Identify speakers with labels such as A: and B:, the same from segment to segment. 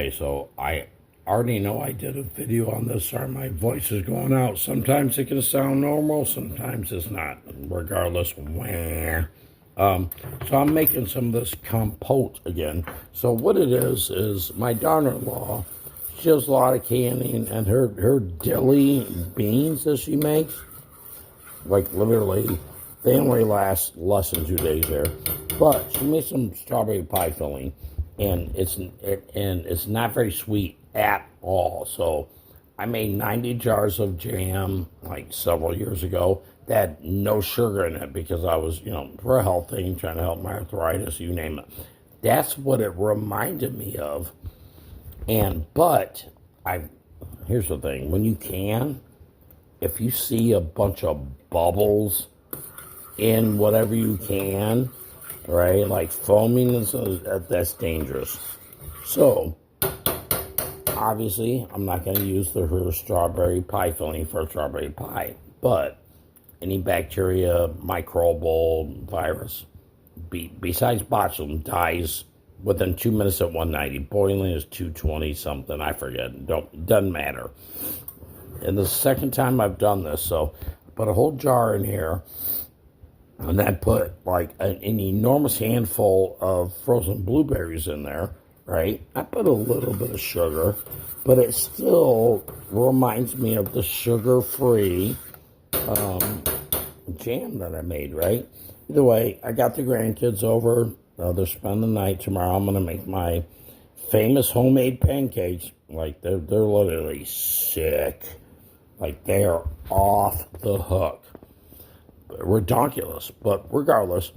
A: Okay, so I already know I did a video on this. Sorry, my voice is going out. Sometimes it can sound normal, sometimes it's not. Regardless, wah. So I'm making some of this compote again. So what it is my daughter-in-law, she does a lot of canning, and her dilly beans that she makes, like literally, they only last less than 2 days there. But she made some strawberry pie filling, and it's not very sweet at all. So I made 90 jars of jam like several years ago that had no sugar in it because I was, for a health thing, trying to help my arthritis, you name it. That's what it reminded me of. But here's the thing: when you can, if you see a bunch of bubbles in whatever you can, right, like foaming, that's dangerous. So obviously, I'm not going to use her strawberry pie filling for strawberry pie, but any bacteria, microbial virus, besides botulism, dies within 2 minutes at 190. Boiling is 220 something. I forget. Doesn't matter. And the second time I've done this, so I put a whole jar in here, and then put like an enormous handful of frozen blueberries in there, right? I put a little bit of sugar, but it still reminds me of the sugar-free jam that I made, right? Either way, I got the grandkids over. They're spending the night. Tomorrow I'm going to make my famous homemade pancakes. Like, they're literally sick. Like, they are off the hook. Redonkulous. But regardless,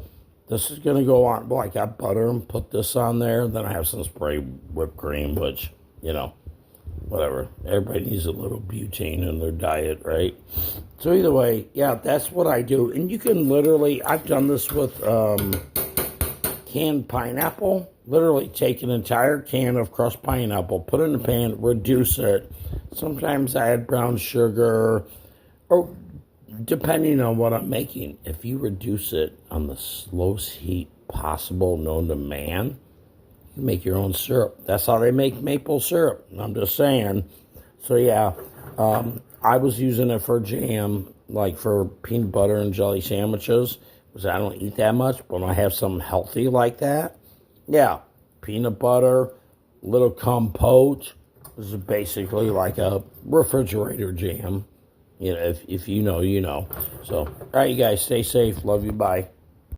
A: this is going to go on. Well, I got butter and put this on there. Then I have some spray whipped cream, which, whatever. Everybody needs a little butane in their diet, right? So either way, yeah, that's what I do. And you can literally, I've done this with canned pineapple. Literally take an entire can of crushed pineapple, put it in the pan, reduce it. Sometimes I add brown sugar, or depending on what I'm making. If you reduce it on the slowest heat possible known to man, you make your own syrup. That's how they make maple syrup. I'm just saying. So yeah, I was using it for jam, like for peanut butter and jelly sandwiches, because I don't eat that much. But when I have something healthy like that, yeah, peanut butter, little compote. This is basically like a refrigerator jam. If you know, you know. So, all right, you guys, stay safe. Love you. Bye.